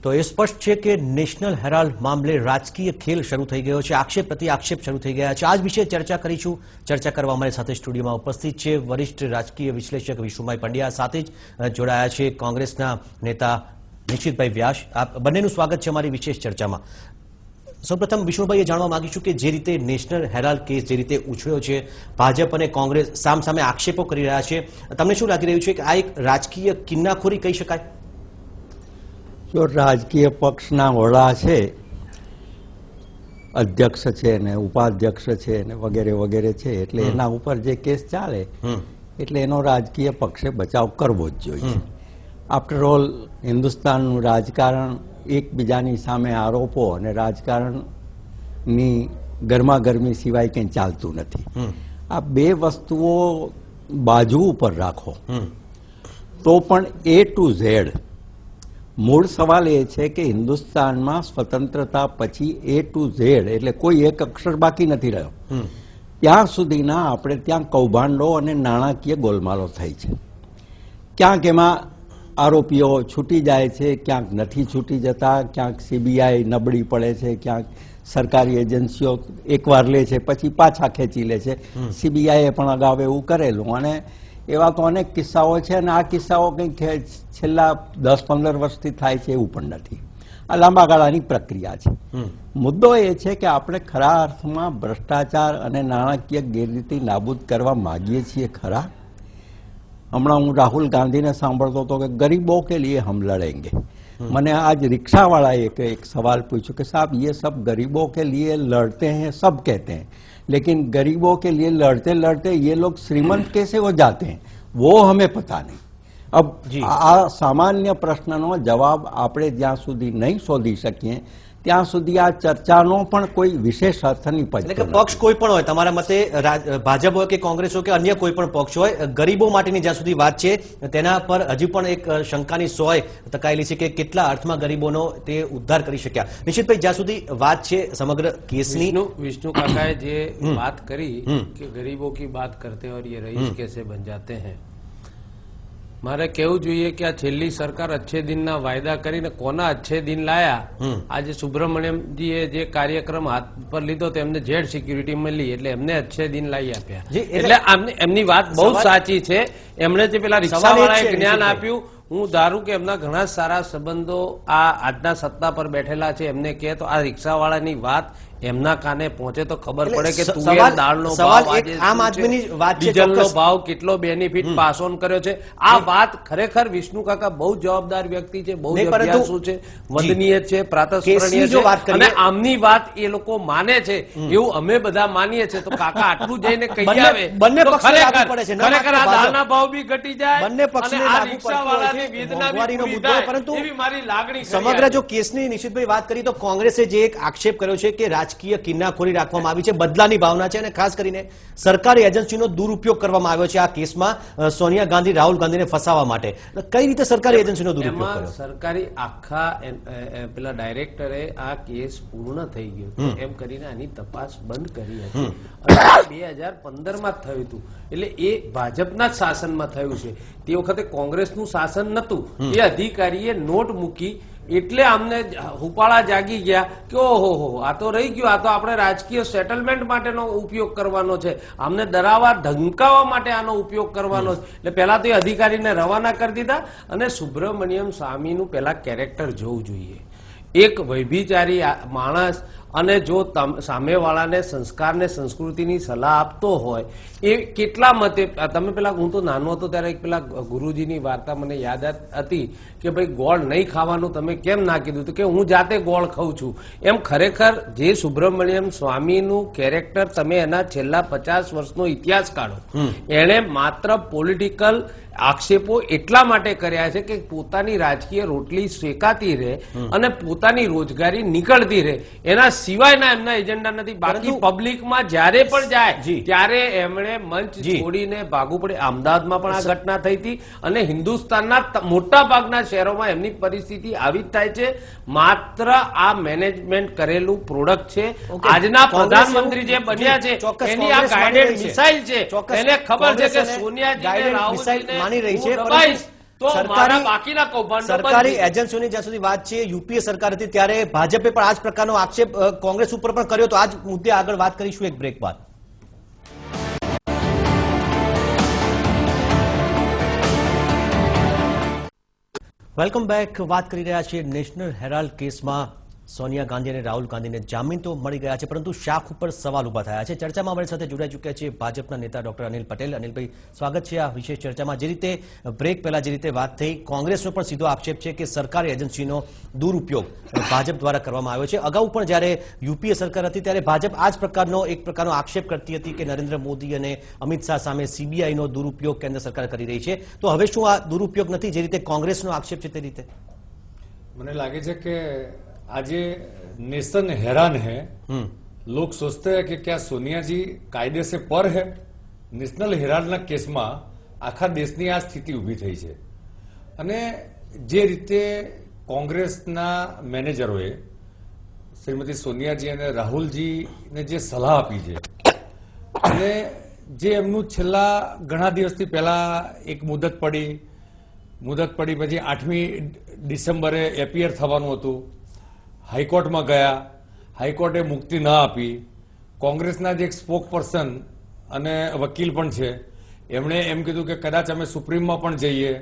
તો એ સ્પષ્ટ છે કે નેશનલ હેરાલ્ડ મામલે રાજકીય ખેલ શરૂ થઈ ગયો છે, આક્ષેપ પ્રતિ આક્ષેપ શરૂ થઈ ગયા છે। આ જ વિશે ચર્ચા કરીશું। ચર્ચા કરવા અમારી સાથે સ્ટુડિયોમાં ઉપસ્થિત છે વરિષ્ઠ રાજકીય વિશ્લેષક વિશુભાઈ પંડ્યા, સાથે જ જોડાયા છે કોંગ્રેસના નેતા નિશિતભાઈ વ્યાસ। આપ બંનેનું સ્વાગત છે અમારી વિશેષ ચર્ચામાં। સૌપ્રથમ વિષ્ણુભાઈએ જાણવા માંગીશું કે જે રીતે નેશનલ હેરાલ્ડ કેસ જે રીતે ઉછળ્યો છે, ભાજપ અને કોંગ્રેસ સામસામે આક્ષેપો કરી રહ્યા છે, તમને શું લાગી રહ્યું છે કે આ એક રાજકીય કિન્નાખોરી કહી શકાય? જો રાજકીય પક્ષના વડા છે, અધ્યક્ષ છે ને ઉપાધ્યક્ષ છે ને વગેરે વગેરે છે, એટલે એના ઉપર જે કેસ ચાલે એટલે એનો રાજકીય પક્ષે બચાવ કરવો જ જોઈએ। આફ્ટર ઓલ હિન્દુસ્તાનનું રાજકારણ એકબીજાની સામે આરોપો અને રાજકારણની ગરમાગરમી સિવાય કંઈ ચાલતું નથી। આ બે વસ્તુઓ બાજુ ઉપર રાખો તો પણ A to Z મૂળ સવાલ એ છે કે હિન્દુસ્તાનમાં સ્વતંત્રતા પછી A to Z એટલે કોઈ એક અક્ષર બાકી નથી રહ્યો, ત્યાં સુધીના આપણે ત્યાં કૌભાંડો અને નાણાકીય ગોલમાલો થઈ છે। ક્યાંક એમાં આરોપીઓ છૂટી જાય છે, ક્યાંક નથી છૂટી જતા, ક્યાંક CBI નબળી પડે છે, ક્યાંક સરકારી એજન્સીઓ એકવાર લે છે પછી પાછા ખેંચી લે છે। CBI એ પણ અગાઉ એવું કરેલું અને એવા તો અનેક કિસ્સાઓ છે અને આ કિસ્સાઓ કંઈક છેલ્લા 10-15 વર્ષથી થાય છે એવું પણ નથી, આ લાંબા ગાળાની પ્રક્રિયા છે। મુદ્દો એ છે કે આપણે ખરા અર્થમાં ભ્રષ્ટાચાર અને નાણાકીય ગેરરીતિ નાબૂદ કરવા માંગીએ છીએ ખરા? હમણાં હું રાહુલ ગાંધીને સાંભળતો હતો કે ગરીબો કે લીએ હમ લડેંગે। મને આજ રિક્ષાવાળાએ એક સવાલ પૂછ્યો કે સાहब ये सब गरीबों के लिए लड़ते हैं, सब कहते हैं, लेकिन गरीबों के लिए लड़ते लड़ते ये लोग श्रीमंत कैसे हो जाते हैं वो हमें पता नहीं। अब આ સામાન્ય પ્રશ્નનો જવાબ આપણે જ્યાં સુધી નહીં શોધી શકીએ ત્યાં સુધી આ ચર્ચાનો પણ કોઈ વિશેષ અર્થ નહીં પડે। એટલે કે પક્ષ કોઈ પણ હોય, તમારા મતે ભાજપ હોય કે કોંગ્રેસ હોય કે અન્ય કોઈ પણ પક્ષ હોય, ગરીબો માટેની જ્યાં સુધી વાત છે તેના પર હજી પણ એક શંકાની સોય ટકાયેલી છે કે કેટલા અર્થમાં ગરીબોનો તે ઉદ્ધાર કરી શક્યા। નિશ્ચિતભાઈ, જ્યાં સુધી વાત છે સમગ્ર કેસની, विष्णु काकाए जे बात करी कि गरीबों की बात करते हैं और ये रईस कैसे बन जाते हैं, મારે કેવું જોઈએ કે આ છેલ્લી સરકાર અચ્છે દિનના વાયદા કરીને કોના અચ્છે દિન લાયા। આજે સુબ્રમણ્યમજીએ જે કાર્યક્રમ હાથ પર લીધો તો એમને જેડ સિક્યુરિટી મળી એટલે એમને અચ્છે દિન લાવી આપ્યા। એટલે એમની વાત બહુ સાચી છે। એમણે જે પેલા રિક્ષાવાળાએ જ્ઞાન આપ્યું, હું ધારું કે એમના ઘણા સારા સંબંધો આ આજના સત્તા પર બેઠેલા છે, એમને કહે તો આ રિક્ષાવાળાની વાત એમના કાને પહોંચે તો ખબર પડે કે તુવેર દાળનો ભાવ, આમ આદમીની વાત છે, ડીઝલનો ભાવ કેટલો બેનિફિટ પાસ ઓન કર્યો છે। આ વાત ખરેખર વિષ્ણુ કાકા બહુ જવાબદાર વ્યક્તિ છે, બહુ અભ્યાસુ છે, વંદનીય છે, પ્રાતસ્મરણીય છે અને આમની વાત એ લોકો માને છે એવું અમે બધા માનીએ છીએ। તો કાકા આટલું જઈને કહી આવે બંને તો પક્ષ ખરેખર આ દાળના ભાવ બી ઘટી જાય, બંને પક્ષને આ રિક્ષાવાળાની વેદના બી પૂરી થાય, પરંતુ એવી મારી લાગણી સમગ્ર જો કેસની નિશ્ચિતભાઈ વાત કરી તો કોંગ્રેસે જે એક આક્ષેપ કર્યો છે કે રાજકીય કિન્નાખોરી રાખવામાં આવી છે, બદલાની ભાવના છે અને ખાસ કરીને સરકારી એજન્સીનો દુરુપયોગ કરવામાં આવ્યો છે આ કેસમાં સોનિયા ગાંધી રાહુલ ગાંધીને ફસાવવા માટે। કઈ રીતે સરકારી એજન્સીનો દુરુપયોગ કર્યો? સરકારી આખા પેલા ડાયરેક્ટરે આ કેસ પૂર્ણ થઈ ગયો એમ કરીને આની તપાસ બંધ કરી હતી અને 2015માં થયું હતું, એટલે એ ભાજપના જ શાસનમાં થયું છે। તે વખતે કોંગ્રેસનું શાસન નતું, એ અધિકારીએ નોટ મૂકી એટલે અમને હુપાળા જાગી ગયા કે ઓહો આ તો રહી ગયું, આ તો આપણે રાજકીય સેટલમેન્ટ માટેનો ઉપયોગ કરવાનો છે, અમને ડરાવવા ધમકાવવા માટે આનો ઉપયોગ કરવાનો છે। એટલે પહેલા તો એ અધિકારીને રવાના કરી દીધા અને સુબ્રમણ્યમ સ્વામીનું પહેલા કેરેક્ટર જોવું જોઈએ। એક વૈભિચારી માણસ અને જો સામેવાળાને સંસ્કાર ને સંસ્કૃતિની સલાહ આપતો હોય એ કેટલા મતે, તમે પેલા હું તો નાનો હતો ત્યારે એક પેલા ગુરુજીની વાર્તા મને યાદ હતી કે ભાઈ ગોળ નહીં ખાવાનું તમે કેમ ના કીધું, તો કે હું જાતે ગોળ ખાઉં છું। એમ ખરેખર જે સુબ્રમણ્યમ સ્વામીનું કેરેક્ટર તમે એના છેલ્લા 50 વર્ષનો ઇતિહાસ કાઢો, એણે માત્ર પોલિટિકલ આક્ષેપો એટલા માટે કર્યા છે કે પોતાની રાજકીય રોટલી શેકાતી રહે અને પોતાની રોજગારી નીકળતી રહે, એના સિવાયના એમના એજન્ડા નથી। બાકી પબ્લિકમાં જ્યારે પણ જાય ત્યારે એમણે મંચ છોડીને ભાગવું પડે। અમદાવાદમાં પણ આ ઘટના થઈ હતી અને હિન્દુસ્તાનના મોટા ભાગના શહેરોમાં એમની પરિસ્થિતિ આવી જ થાય છે। માત્ર આ મેનેજમેન્ટ કરેલું પ્રોડક્ટ છે। આજના પ્રધાનમંત્રી જે બન્યા છે એની આ ગાઈડેડ મિસાઇલ છે, એને ખબર છે કે સોનિયાજીને રાહુલજીને માની રહી છે, તો મારા બાકીના કૌભાંડો સરકારી એજન્સીઓની જ્યાં સુધી વાત છે, યુપીએ સરકાર હતી ત્યારે ભાજપે પણ આ જ પ્રકારનો આક્ષેપ કોંગ્રેસ ઉપર પણ કર્યો. તો આ જ મુદ્દે આગળ વાત કરીશું એક બ્રેક બાદ. Welcome back. વાત કરી રહ્યા છીએ નેશનલ હેરાલ્ડ કેસમાં સોનિયા ગાંધી અને રાહુલ ગાંધીને જામીન તો મળી ગયા છે, પરંતુ શાખ ઉપર સવાલ ઉભા થયા છે. ચર્ચામાં અમારી સાથે જોડાઈ ચૂક્યા છે ભાજપના નેતા ડોક્ટર અનિલ પટેલ. અનિલભાઈ, સ્વાગત છે આ વિશેષ ચર્ચામાં. જે રીતે બ્રેક પહેલા જે રીતે વાત થઈ, કોંગ્રેસનો પણ સીધો આક્ષેપ છે કે સરકારી એજન્સીનો દુરુપયોગ ભાજપ દ્વારા કરવામાં આવ્યો છે. અગાઉ પણ જ્યારે યુપીએ સરકાર હતી ત્યારે ભાજપ આ જ પ્રકારનો આક્ષેપ કરતી હતી કે નરેન્દ્ર મોદી અને અમિત શાહ સામે સીબીઆઈનો દુરુપયોગ કેન્દ્ર સરકાર કરી રહી છે. તો હવે શું આ દુરુપયોગ નથી, જે રીતે કોંગ્રેસનો આક્ષેપ છે તે રીતે? મને લાગે છે કે આજે नेशन हैरान है. लोग सोचते हैं कि क्या सोनिया जी कायदे से पर है. નેશનલ હેરાલ્ડના કેસમાં આખા દેશની આ સ્થિતિ ઊભી થઈ છે. અને જે રીતે કોંગ્રેસના મેનેજરોએ શ્રીમતી સોનિયાજી અને રાહુલજીને જે સલાહ આપી છે, અને જે એમનું છેલ્લા ઘણા દિવસથી પહેલા એક મુદત પડી પછી 8મી ડિસેમ્બરે એપિયર થવાનું હતું, હાઈકોર્ટમાં ગયા, હાઈકોર્ટે મુક્તિ ન આપી. કોંગ્રેસના જે એક સ્પોક પર્સન અને વકીલ પણ છે, એમણે એમ કીધું કે કદાચ અમે સુપ્રીમમાં પણ જઈએ.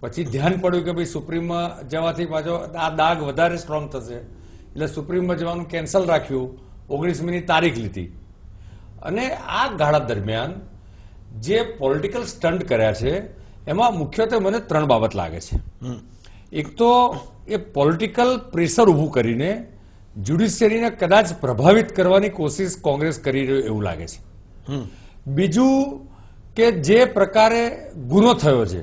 પછી ધ્યાન પડ્યું કે ભાઈ સુપ્રીમમાં જવાથી પાછો આ દાગ વધારે સ્ટ્રોંગ થશે, એટલે સુપ્રીમમાં જવાનું કેન્સલ રાખ્યું, 19મીની તારીખ લીધી. અને આ ગાળા દરમિયાન જે પોલિટિકલ સ્ટન્ટ કર્યા છે એમાં મુખ્યત્વે મને 3 બાબત લાગે છે. એક તો એ પોલિટિકલ પ્રેશર ઉભું કરીને જ્યુડિશિયરીને કદાચ પ્રભાવિત કરવાની કોશિશ કોંગ્રેસ કરી રહ્યું એવું લાગે છે. બીજું કે જે પ્રકારે ગુનો થયો છે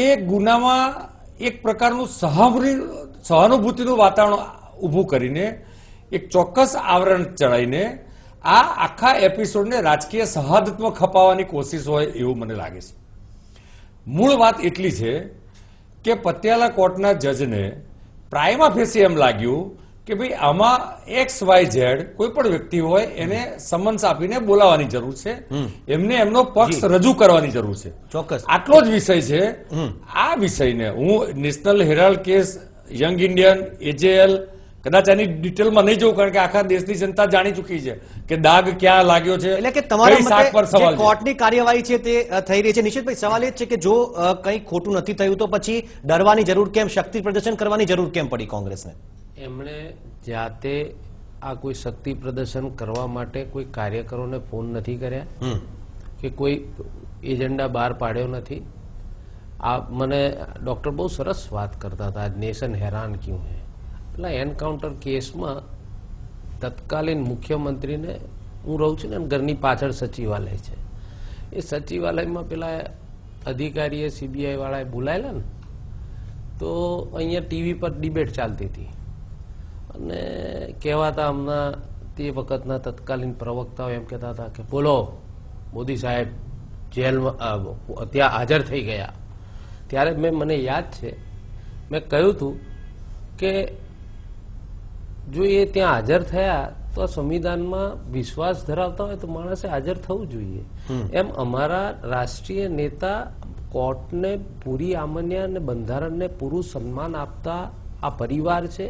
એ ગુનામાં એક પ્રકારનું સહાનુભૂતિનું વાતાવરણ ઊભું કરીને એક ચોક્કસ આવરણ ચડાવીને આ આખા એપિસોડને રાજકીય શહાદતમાં ખપાવવાની કોશિશ હોય એવું મને લાગે છે. મૂળ વાત એટલી છે કે પટિયાલા કોર્ટના જજને પ્રાઇમા ફેસી એમ લાગ્યું કે ભાઈ આમાં XYZ કોઈ પણ વ્યક્તિ હોય એને સમન્સ આપીને બોલાવવાની જરૂર છે, એમને એમનો પક્ષ રજૂ કરવાની જરૂર છે. ચોક્કસ આટલો જ વિષય છે. આ વિષયને હું national Herald case, young Indian, AJL, કદાચ આની ડિટેલમાં નહીં જવું, કારણ કે આખા દેશની જનતા જાણી ચૂકી છે કે દાગ ક્યાં લાગ્યો છે. એટલે કે તમારા મતે પર સવાલ જે કોર્ટની કાર્યવાહી છે તે થઈ રહી છે. નિશ્ચિતભાઈ, સવાલ એ જ છે કે જો કંઈ ખોટું નથી થયું તો પછી ડરવાની જરૂર કેમ, શક્તિ પ્રદર્શન કરવાની જરૂર કેમ પડી કોંગ્રેસને? એમણે જાતે આ કોઈ શક્તિ પ્રદર્શન કરવા માટે કોઈ કાર્યકરોને ફોન નથી કર્યા કે કોઈ એજન્ડા બહાર પાડ્યો નથી. આ મને ડોક્ટર બહુ સરસ વાત કરતા હતા, નેશન હેરાન ક્યું હે. પેલા એન્કાઉન્ટર કેસમાં તત્કાલીન મુખ્યમંત્રીને, હું રહું છું ને ઘરની પાછળ સચિવાલય છે, એ સચિવાલયમાં પેલા અધિકારીએ CBI વાળાએ બોલાયેલા ને, તો અહીંયા ટીવી પર ડિબેટ ચાલતી હતી અને કહેવાતા હમણાં તે વખતના તત્કાલીન પ્રવક્તાઓ એમ કહેતા હતા કે બોલો મોદી સાહેબ જેલમાં ત્યાં હાજર થઈ ગયા. ત્યારે મને યાદ છે મેં કહ્યું હતું કે જો એ ત્યાં હાજર થયા તો સંવિધાનમાં વિશ્વાસ ધરાવતા હોય તો માણસે હાજર થવું જોઈએ. એમ અમારા રાષ્ટ્રીય નેતા કોર્ટને પૂરી આમન્યા અને બંધારણને પૂરું સન્માન આપતા આ પરિવાર છે.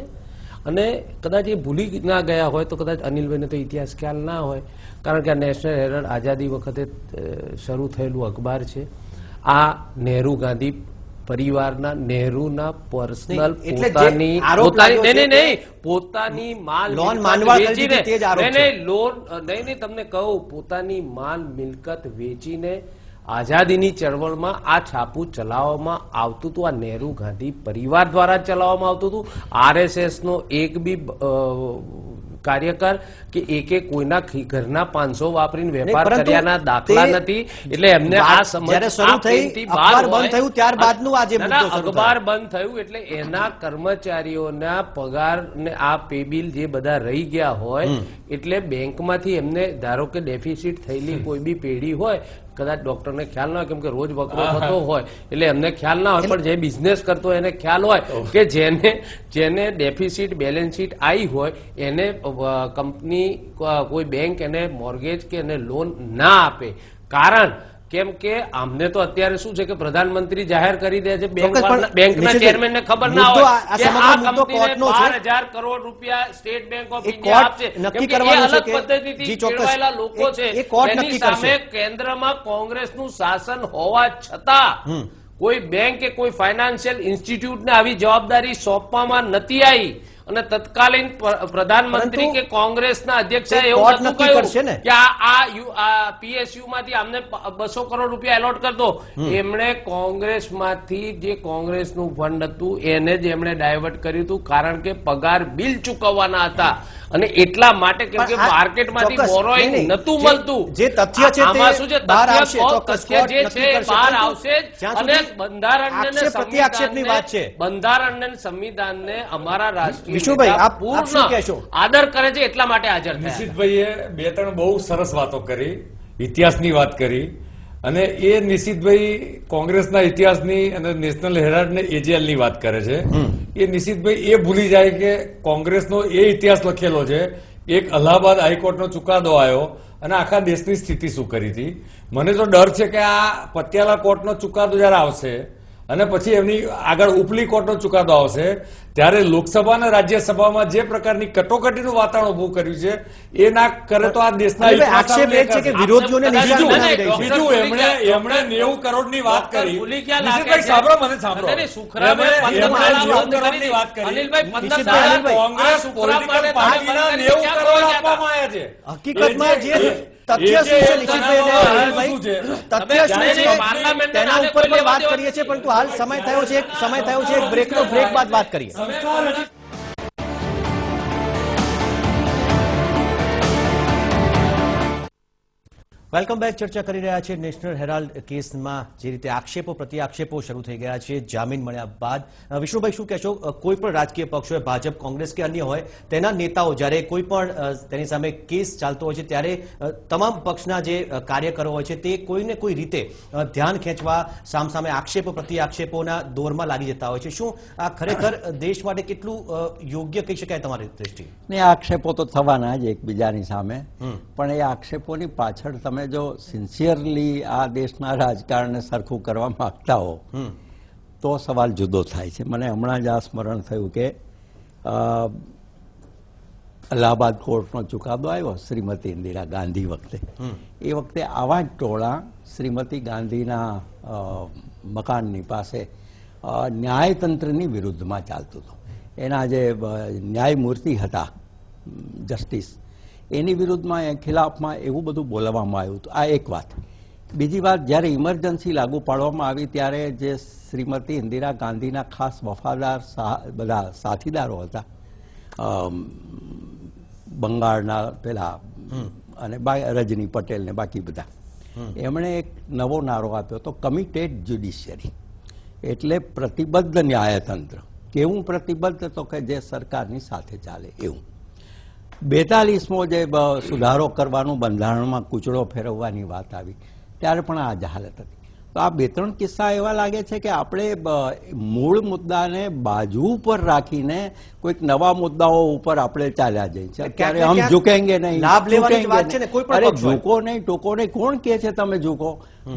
અને કદાચ એ ભૂલી ના ગયા હોય તો કદાચ અનિલભાઈને તો ઇતિહાસ ખ્યાલ ના હોય, કારણ કે આ નેશનલ હેરાલ્ડ આઝાદી વખતે શરૂ થયેલું અખબાર છે. આ નહેરુ ગાંધી પરિવારના, નહેરુના પર્સનલ પોતાની માલ તમને કહું, પોતાની માલ મિલકત વેચીને આઝાદીની ચળવળમાં આ છાપું ચલાવવામાં આવતું હતું. આ નહેરુ ગાંધી પરિવાર દ્વારા ચલાવવામાં આવતું હતું. RSS નો એક બી કાર્યકર કે એકે કોઈના ઘરના 500 વાપરીને વેપાર કર્યાના દાખલા નથી. એટલે એમને આ સમજ અખબાર બંધ થયું એટલે એના કર્મચારીઓના પગાર ને આ પે બિલ જે બધા રહી ગયા હોય, એટલે બેંકમાંથી એમને ધારો કે ડેફિસિટ થયેલી કોઈ બી પેઢી હોય, કદાચ ડોક્ટરને ખ્યાલ ના હોય કેમ કે રોજ વકરો થતો હોય એટલે એમને ખ્યાલ ના હોય, પણ જે બિઝનેસ કરતો હોય એને ખ્યાલ હોય કે જેને ડેફિસિટ બેલેન્સ શીટ આવી હોય એને કંપની કોઈ બેંક એને મોર્ગેજ કે એને લોન ના આપે. કારણ કેમ કે આમને તો અત્યારે શું છે કે પ્રધાનમંત્રી જાહેર કરી દે છે, પણ બેંકના નિશ્ચિત ચેરમેન ને ખબર ના મુદ્દો હોય આ કે સમગ્ર આ મુદ્દો કંપનીને કોર્ટનો છે. 12,000 કરોડ રૂપિયા state bank of A India court આપશે. નક્કી કેમ કે એ કરવાનું છે અલગ કે પદ્ધતિથી જી ચોક્કસ. કેળવાયેલા લોકો છે. એ કોર્ટ એની નક્કી સામે કરશે. કેન્દ્રમાં કોંગ્રેસનું શાસન હોવા છતાં કોઈ બેંક કે કોઈ ફાઇનાન્શિયલ ઇન્સ્ટિટ્યૂટને આવી જવાબદારી સોંપવામાં નથી આવી અને તત્કાલીન પ્રધાનમંત્રી પરંતુ કે કોંગ્રેસના અધ્યક્ષે તે એવું કોર્ટ નતું નક્કી કરશે કહ્યું ને. કે આ પીએસયુ માંથી અમને 200 કરોડ રૂપિયા એલોટ કરી દો. એમણે કોંગ્રેસમાંથી જે કોંગ્રેસનું ફંડ હતું એને જ એમણે ડાયવર્ટ કર્યું હતું, કારણ કે પગાર બિલ ચૂકવવાના હતા અને એટલા માટે કેમ કે પણ આ માર્કેટમાંથી ચોક્કસ, બોરોઈંગ નહીં, નહીં. નતું જે- મળતું. જે તથ્ય છે તે આમાં શું છે? બહાર તથ્ય આવશે, ચોક્કસ તથ્ય કોર્ટ જે નક્કી છે એ કરશે. બહાર પરંતુ આવશે જ જ્યાં અને સુધી બંધારણને ને આક્ષેપ પ્રત્યાક્ષેપની વાત છે. બંધારણને ને સંવિધાનને અમારા રાષ્ટ્રીય વિશુભાઈ, નેતા આપ શું કહેશો? પૂર્ણ આદર કરે છે, એટલા માટે હાજર થયા. નિશિતભાઈએ 2-3 બહુ સરસ વાતો કરી, ઇતિહાસની વાત કરી અને એ નિશિતભાઈ કોંગ્રેસના ઇતિહાસની અને નેશનલ હેરાલ્ડને એજેએલની વાત કરે છે. એ નિશિતભાઈ એ ભૂલી જાય કે કોંગ્રેસનો એ ઇતિહાસ લખેલો છે. એક અલ્હાબાદ હાઈકોર્ટનો ચુકાદો આવ્યો અને આખા દેશની સ્થિતિ શું કરી હતી. મને તો ડર છે કે આ પટિયાલા કોર્ટનો ચુકાદો જયારે આવશે અને પછી એમની આગળ ઉપલી કોર્ટનો ચુકાદો આવશે ત્યારે લોકસભા અને રાજ્યસભામાં જે પ્રકારની કટોકટીનું વાતાવરણ ઉભું કર્યું છે એ ના કરે તો આ દેશના અને ભાઈ, હિતમાં આક્ષેપ એ છે કે વિરોધીઓને નિશાન બનાવી રહી છે. બીજું એમણે 90 કરોડની વાત કરી. ભૂલી ગયા લાગે નિશિતભાઈ, છે. સાંભળો, મને સાંભળો. અરે, સુખરામે એમણે 15 90 કરોડની વાત કરી. અનિલભાઈ, 15 નિશિતભાઈ, કોંગ્રેસ આ સુખરામ પોલિટિકલ માટે પાર્ટીના તમે 90 ક્યાં કરોડ ગયા હતા? આપવામાં આવ્યા છે. હકીકતમાં જે એ તથ્ય શું છે જે નિશિતભાઈ અને શું અનિલભાઈ, છે? તથ્ય શું તમે છે પાર્લામેન્ટના તેના નામે ઉપર કોઈ પણ વાત લેવા કરીએ છીએ, દેવા પરંતુ હાલ સમય થયો છે એક બ્રેકનો બ્રેક બાદ વાત કરીએ. Welcome back. ચર્ચા કરી રહ્યા છે નેશનલ હેરાલ્ડ કેસમાં જે રીતે આક્ષેપો પ્રત્યાક્ષેપો શરૂ થઈ ગયા છે જામીન મળ્યા બાદ. વિષ્ણુભાઈ, શું કહેશો? કોઈ પણ રાજકીય પક્ષ હોય, ભાજપ, કોંગ્રેસ કે અન્ય હોય, તેના નેતાઓ જ્યારે કોઈ પણ તેની સામે કેસ ચાલતો હોય છે ત્યારે તમામ પક્ષના જે કાર્યકરો હોય છે તે કોઈને કોઈ રીતે ધ્યાન ખેંચવા, સામસામે આક્ષેપો પ્રત્યાક્ષેપોના દોરમાં લાગી જતા હોય છે. શું આ ખરેખર દેશ માટે કેટલું યોગ્ય કહી શકાય તમારી દ્રષ્ટિએ? ને આક્ષેપો તો થવાના જ એકબીજાની સામે, પણ એ આક્ષેપોની પાછળ તમે જો સિન્સિયરલી આ દેશના રાજકારણને સરખું કરવા માંગતા હો તો સવાલ જુદો થાય છે. મને હમણાં જ આ સ્મરણ થયું કે અલ્હાબાદ કોર્ટનો ચુકાદો આવ્યો શ્રીમતી ઇન્દિરા ગાંધી વખતે. એ વખતે આવા જ ટોળા શ્રીમતી ગાંધીના મકાનની પાસે ન્યાયતંત્રની વિરુદ્ધમાં ચાલતું હતું. એના જે ન્યાયમૂર્તિ હતા જસ્ટિસ, એની વિરુદ્ધમાં ખિલાફમાં એવું બધું બોલાવવામાં આવ્યું હતું. આ એક વાત. બીજી વાત, જ્યારે ઇમરજન્સી લાગુ પાડવામાં આવી ત્યારે જે શ્રીમતી ઇન્દિરા ગાંધીના ખાસ વફાદાર બધા સાથીદારો હતા, બંગાળના પેલા અને રજની પટેલ ને બાકી બધા, એમણે એક નવો નારો આપ્યો હતો, કમિટેડ જ્યુડિશિયરી, એટલે પ્રતિબદ્ધ ન્યાયતંત્ર. કેવું પ્રતિબદ્ધ? તો કે જે સરકારની સાથે ચાલે એવું. 42મો જે સુધારો કરવાનું બંધારણમાં કૂચડો ફેરવવાની વાત આવી ત્યારે પણ આ જ હાલત હતી. તો આ 2-3 કિસ્સા એવા લાગે છે કે આપણે મૂળ મુદ્દાને બાજુ ઉપર રાખીને કોઈક નવા મુદ્દાઓ ઉપર આપણે ચાલ્યા જઈએ છીએ. અત્યારે હમ ઝુકેંગે નહીં, લાભ લેવાની જ વાત છે ને, કોઈ પણ અરે પક્ષ હોય. ઝૂકો નહીં, ટોકો નહીં. કોણ કે છે તમે ઝૂકો?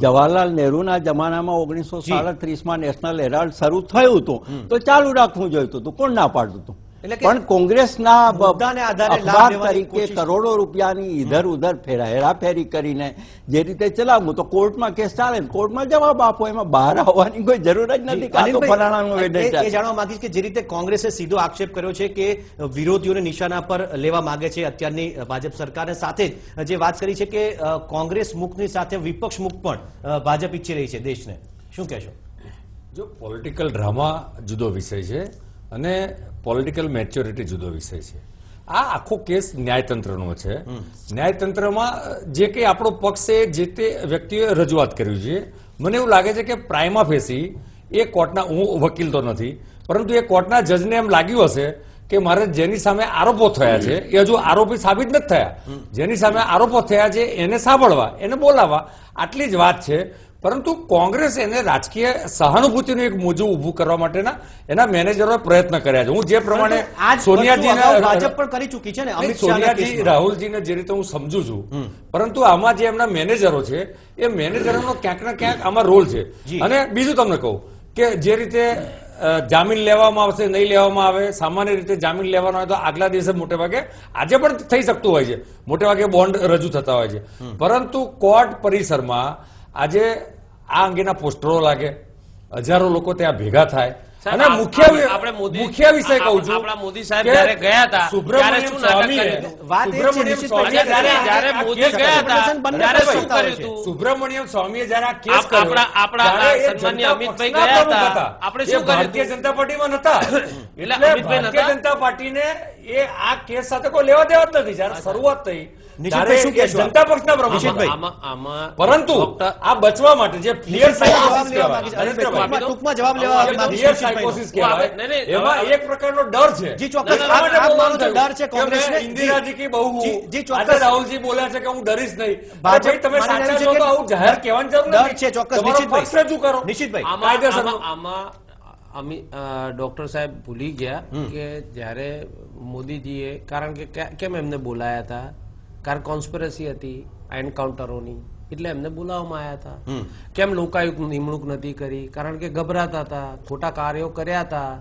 જવાહરલાલ નહેરુના જમાનામાં 1937માં નેશનલ હેરાલ્ડ શરૂ થયું હતું તો ચાલુ રાખવું જોઈતું હતું, કોણ ના પાડતું હતું? એટલે કે પણ કોંગ્રેસના મુદ્દાને આધારે લાભ અખબાર લેવાની તરીકે કોશિશ. કરોડો રૂપિયાની ઇધર ઉધર હેરાફેરી કરીને જે રીતે ચલાવવું, તો કોર્ટમાં કેસ ચાલે, કોર્ટમાં જવાબ આપો, એમાં બહાર આવવાની કોઈ જરૂર જ નથી. કાં તો અનિલભાઈ, ફલાણાનું વેડેટ એ જાણવા માંગીશ કે જે રીતે કોંગ્રેસે સીધો આક્ષેપ કર્યો છે કે વિરોધીઓને નિશાના પર લેવા માંગે છે અત્યારની ભાજપ સરકારને, સાથે જ જે વાત કરી છે કે કોંગ્રેસ મુક્તની સાથે વિપક્ષ મુક્ત પણ ભાજપ ઈચ્છી રહી છે દેશને. શું કહેશો? જો પોલિટિકલ ડ્રામા જુદો વિષય છે અને પોલિટિકલ મેચ્યોરિટી જુદો વિષય છે. આ આખો કેસ ન્યાયતંત્રનો છે. ન્યાયતંત્રમાં જે કંઈ આપણો પક્ષ છે જે તે વ્યક્તિએ રજૂઆત કરવી છે. મને એવું લાગે છે કે પ્રાઇમા ફેસી એ કોર્ટના, હું વકીલ તો નથી, પરંતુ એ કોર્ટના જજને એમ લાગ્યું હશે કે મારે જેની સામે આરોપો થયા છે એ હજુ આરોપી સાબિત નથી થયા, જેની સામે આરોપો થયા છે એને સાંભળવા, એને બોલાવવા, આટલી જ વાત છે. પરંતુ કોંગ્રેસ એને રાજકીય સહાનુભૂતિનું એક મોજું ઊભું કરવા માટેના એના મેનેજરોએ પ્રયત્ન કર્યા છે. હું જે પ્રમાણે સોનિયાજીને ભાજપ પણ કરી ચૂકી છે ને અમિત સોનિયાજી રાહુલજીને જે રીતે હું સમજુ છું, પરંતુ આમાં જે એમના મેનેજરો છે એ મેનેજરોનો ક્યાંક ને ક્યાંક આમાં રોલ છે. અને બીજું તમને કહું કે જે રીતે જામીન લેવામાં આવશે નહીં લેવામાં આવે, સામાન્ય રીતે જામીન લેવાનો હોય તો આગલા દિવસે મોટે ભાગે, આજે પણ થઈ શકતું હોય છે, મોટે ભાગે બોન્ડ રજૂ થતા હોય છે, પરંતુ કોર્ટ પરિસરમાં આજે આ અંગેના પોસ્ટરો લાગે, હજારો લોકો ત્યાં ભેગા થાય. અને મુખ્ય વિષય કહું છું, આપણા મોદી સાહેબ જ્યારે ગયા હતા સુબ્રમણ્યમ સ્વામીએ સુબ્રમણ્યમ સ્વામીએ જયારે આ કેસ કર્યો, આપણા સન્માનીય અમિતભાઈ ગયા હતા, આપણે શું ભારતીય જનતા પાર્ટીમાં નતા, એટલે ભારતીય જનતા પાર્ટીને એ આ કેસ સાથે કોઈ લેવા દેવા જ નથી. જયારે શરૂઆત થઈ જનતા પક્ષના પ્રમુખ, પરંતુ આ બચવા માટે જે ફિયર ટૂંકમાં જવાબ લેવા સાયકોસિસ કહેવાય, એમાં એક પ્રકારનો ડર છે. ડર છે કોંગ્રેસને. ઇન્દિરાજી કી બહુ આજે રાહુલજી બોલ્યા છે કે હું ડરીશ નહીં. ભાઈ તમે સાચા છો તો આવું જાહેર કહેવાની જરૂર નથી. તમારો પક્ષ રજૂ કરો. આમાં ડોક્ટર સાહેબ ભૂલી ગયા કે જ્યારે મોદીજીએ, કારણ કે કેમ એમને બોલાયા હતા, કારણ કોન્સ્પિરસી હતી એન્કાઉન્ટરોની, એટલે એમને બોલાવવામાં આવ્યા હતા. કેમ લોકાયુક્ત નિમણૂક નથી કરી, કારણ કે ગભરાતા હતા, ખોટા કાર્યો કર્યા હતા,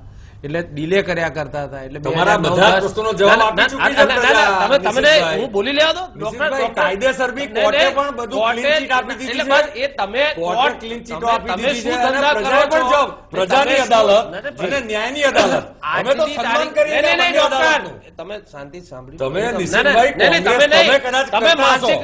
એટલે ડિલે કર્યા કરતા હતા. એટલે તમારા બધા પ્રશ્નોનો જવાબ આપી ચૂકી છે પ્રજા. તમને હું બોલી લેવા દો. નિશિતભાઈ, કાયદેસર બી કોર્ટે પણ બધું ક્લીન ચીટ આપી દીધી છે. એ તમે કોર્ટે ક્લીન ચીટો આપી દીધી છે અને પ્રજાએ પણ જવાબ, પ્રજાની અદાલત અને ન્યાયની અદાલત, અમે તો સન્માન કરીએ છીએ અદાલતનું. તમે શાંતિ સાંભળી, તમે નિશિતભાઈ કોંગ્રેસ તમે કદાચ કરતા હશો,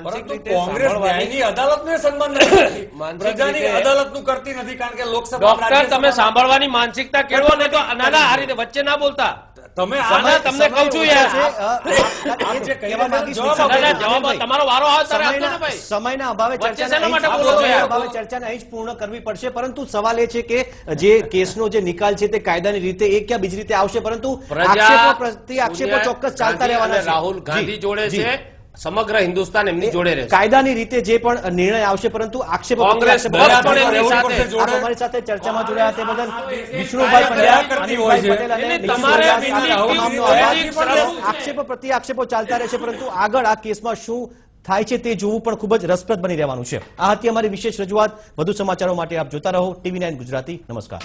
પરંતુ કોંગ્રેસ ન્યાયની અદાલતનું સન્માન નથી કરતી, પ્રજાની અદાલતનું કરતી નથી. કારણ કે લોકસભા ડોક્ટર તમે સાંભળવાની માનસિકતા કેળવો ને તો નાના આ રીતે વચ્ચે ના બોલતા. તમે તમને કહું છું યાર, તમારો વારો આવે ત્યારે આપજો ને ભાઈ. સમયના અભાવે ચર્ચાને અહીં જ પૂર્ણ કરવી પડશે. પરંતુ સવાલ એ છે કે જે કેસનો જે નિકાલ છે તે કાયદાની રીતે એક કે બીજી રીતે આવશે, પરંતુ આક્ષેપો ચોક્કસ ચાલતા રહેવાના છે. રાહુલ ગાંધી જોડે છે, સમગ્ર હિન્દુસ્તાન એમની જોડે રહેશે. કાયદાની રીતે જે પણ નિર્ણય આવશે, પરંતુ આક્ષેપો કોંગ્રેસ અમારી સાથે ચર્ચામાં જોડાયા તે બદલ વિષ્ણુભાઈ પંડ્યા, અનિલભાઈ પટેલ અને આક્ષેપો પ્રતિ આક્ષેપો ચાલતા રહેશે, પરંતુ આગળ આ કેસમાં શું થાય છે તે જોવું પણ ખૂબ જ રસપ્રદ બની રહેવાનું છે. આ હતી અમારી વિશેષ રજૂઆત. વધુ સમાચારો માટે આપ જોતા રહો TV9 ગુજરાતી. નમસ્કાર.